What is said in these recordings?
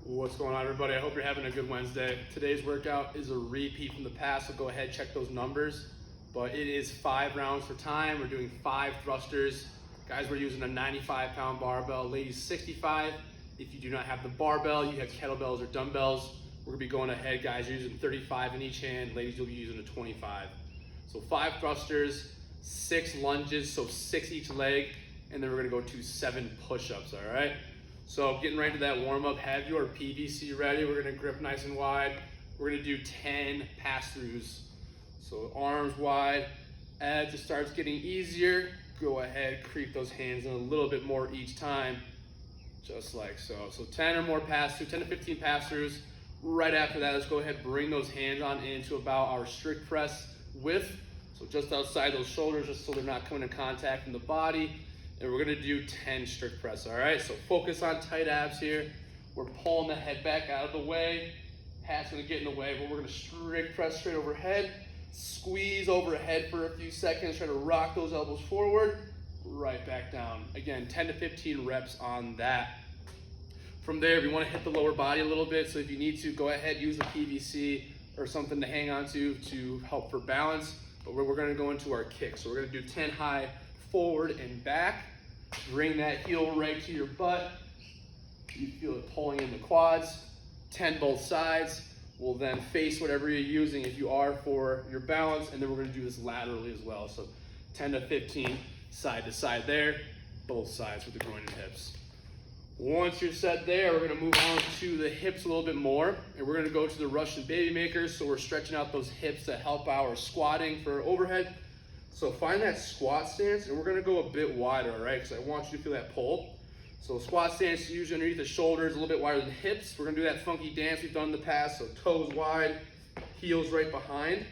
What's going on, everybody? I hope you're having a good Wednesday. Today's workout is a repeat from the past, so go ahead, check those numbers. But it is 5 rounds for time. We're doing 5 thrusters. Guys, we're using a 95-pound barbell. Ladies, 65. If you do not have the barbell, you have kettlebells or dumbbells. We're gonna be going ahead, guys. You're using 35 in each hand. Ladies, you'll be using a 25. So 5 thrusters, 6 lunges, so 6 each leg, and then we're gonna go to 7 push-ups, all right? So getting right to that warm-up, have your PVC ready. We're gonna grip nice and wide. We're gonna do 10 pass-throughs. So arms wide. As it starts getting easier, go ahead, creep those hands in a little bit more each time, just like so. So 10 or more pass-throughs, 10 to 15 pass-throughs. Right after that, let's go ahead, bring those hands on into about our strict press width. So just outside those shoulders, just so they're not coming in contact in the body. And we're gonna do 10 strict press, all right? So focus on tight abs here. We're pulling the head back out of the way. Hat's gonna get in the way, but we're gonna strict press straight overhead. Squeeze overhead for a few seconds. Try to rock those elbows forward, right back down. Again, 10 to 15 reps on that. From there, we wanna hit the lower body a little bit. So if you need to, go ahead, use a PVC or something to hang on to help for balance. But we're gonna go into our kicks. So we're gonna do 10 high, forward and back. Bring that heel right to your butt. You feel it pulling in the quads. 10 both sides. We'll then face whatever you're using if you are for your balance, and then we're gonna do this laterally as well. So 10 to 15 side to side there, both sides with the groin and hips. Once you're set there, we're gonna move on to the hips a little bit more, and we're gonna go to the Russian baby makers. So we're stretching out those hips to help our squatting for overhead. So find that squat stance, and we're gonna go a bit wider, all right? Because I want you to feel that pull. So squat stance, usually underneath the shoulders, a little bit wider than the hips. We're gonna do that funky dance we've done in the past, so toes wide, heels right behind.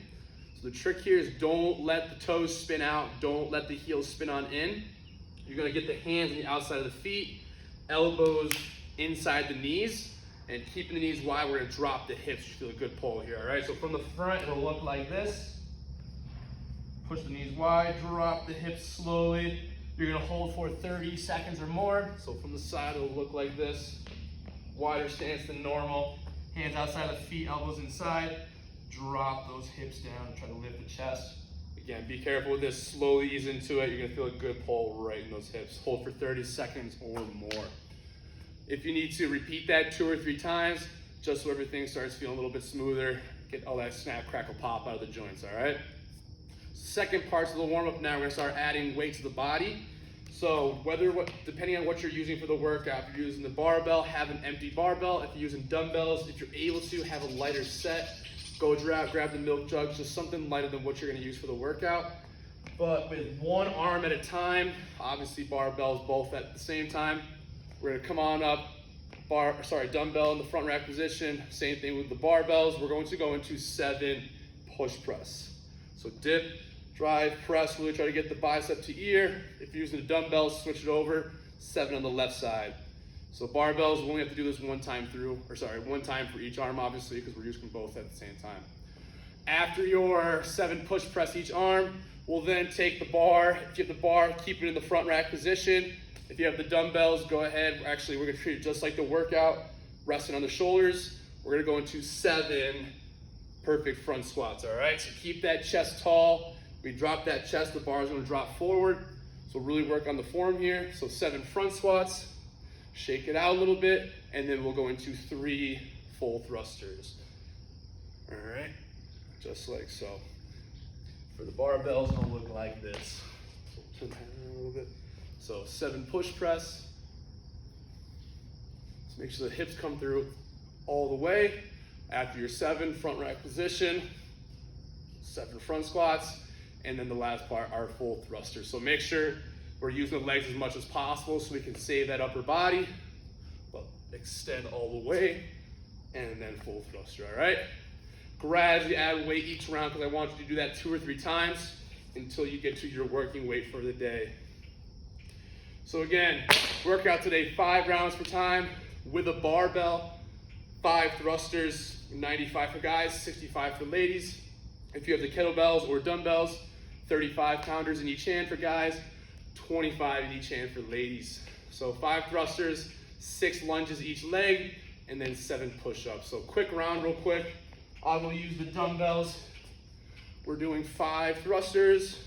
So the trick here is don't let the toes spin out, don't let the heels spin on in. You're gonna get the hands on the outside of the feet, elbows inside the knees, and keeping the knees wide, we're gonna drop the hips. You feel a good pull here, all right? So from the front, it'll look like this. Push the knees wide, drop the hips slowly. You're gonna hold for 30 seconds or more. So from the side, it'll look like this. Wider stance than normal. Hands outside the feet, elbows inside. Drop those hips down, try to lift the chest. Again, be careful with this, slowly ease into it. You're gonna feel a good pull right in those hips. Hold for 30 seconds or more. If you need to, repeat that 2 or 3 times, just so everything starts feeling a little bit smoother. Get all that snap, crackle, pop out of the joints, all right? Second parts of the warm-up now, we're gonna start adding weight to the body. So depending on what you're using for the workout, if you're using the barbell, have an empty barbell. If you're using dumbbells, if you're able to, have a lighter set. Go grab the milk jug, just something lighter than what you're gonna use for the workout. But with one arm at a time, obviously barbells both at the same time. We're gonna come on up, dumbbell in the front rack position. Same thing with the barbells. We're going to go into 7 push press. So dip, drive, press, really try to get the bicep to ear. If you're using the dumbbells, switch it over, 7 on the left side. So barbells, we only have to do this one time for each arm, obviously, because we're using them both at the same time. After your 7 push press each arm, we'll then take the bar. If you have the bar, keep it in the front rack position. If you have the dumbbells, go ahead. Actually, we're gonna treat it just like the workout, resting on the shoulders. We're gonna go into 7 perfect front squats, all right? So keep that chest tall. We drop that chest, the bar is gonna drop forward. So really work on the form here. So 7 front squats, shake it out a little bit, and then we'll go into 3 full thrusters. All right, just like so. For the barbells, it'll look like this. So turn that around a little bit. So 7 push press. Just make sure the hips come through all the way. After your 7 front rack position, 7 front squats, and then the last part, our full thrusters. So make sure we're using the legs as much as possible so we can save that upper body, but extend all the way, and then full thruster, all right? Gradually add weight each round, because I want you to do that 2 or 3 times until you get to your working weight for the day. So again, workout today, 5 rounds per time with a barbell, 5 thrusters, 95 for guys, 65 for ladies. If you have the kettlebells or dumbbells, 35 pounders in each hand for guys, 25 in each hand for ladies. So 5 thrusters, 6 lunges each leg, and then 7 push-ups. So quick round real quick. I will use the dumbbells. We're doing 5 thrusters.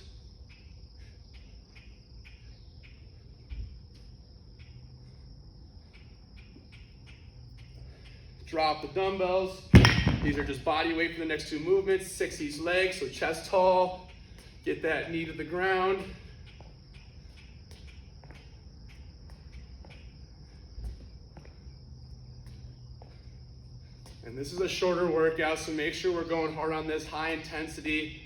Drop the dumbbells. These are just body weight for the next 2 movements. 6 each leg, so chest tall. Get that knee to the ground. And this is a shorter workout, so make sure we're going hard on this, high intensity.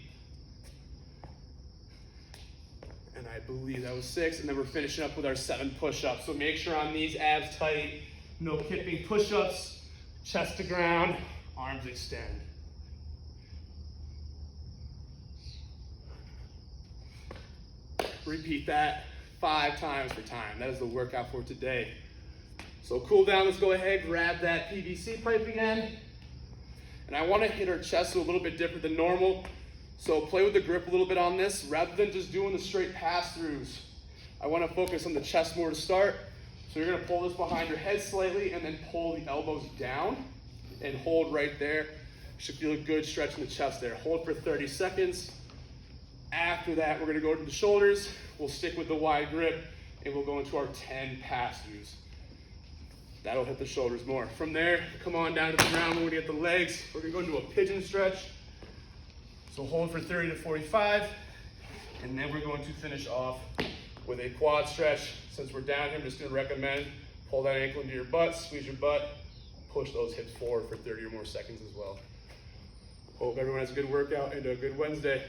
And I believe that was 6, and then we're finishing up with our 7 push-ups. So make sure on these, abs tight, no kipping push-ups, chest to ground, arms extend. Repeat that 5 times per time. That is the workout for today. So cool down, let's go ahead, grab that PVC pipe again. And I wanna hit our chest a little bit different than normal. So play with the grip a little bit on this, rather than just doing the straight pass-throughs. I wanna focus on the chest more to start. So you're gonna pull this behind your head slightly and then pull the elbows down and hold right there. Should feel a good stretch in the chest there. Hold for 30 seconds. After that, we're gonna go to the shoulders. We'll stick with the wide grip and we'll go into our 10 pass-throughs. That'll hit the shoulders more. From there, come on down to the ground. We're gonna get the legs. We're gonna go into a pigeon stretch. So hold for 30 to 45. And then we're going to finish off with a quad stretch. Since we're down here, I'm just gonna recommend pull that ankle into your butt, squeeze your butt, push those hips forward for 30 or more seconds as well. Hope everyone has a good workout and a good Wednesday.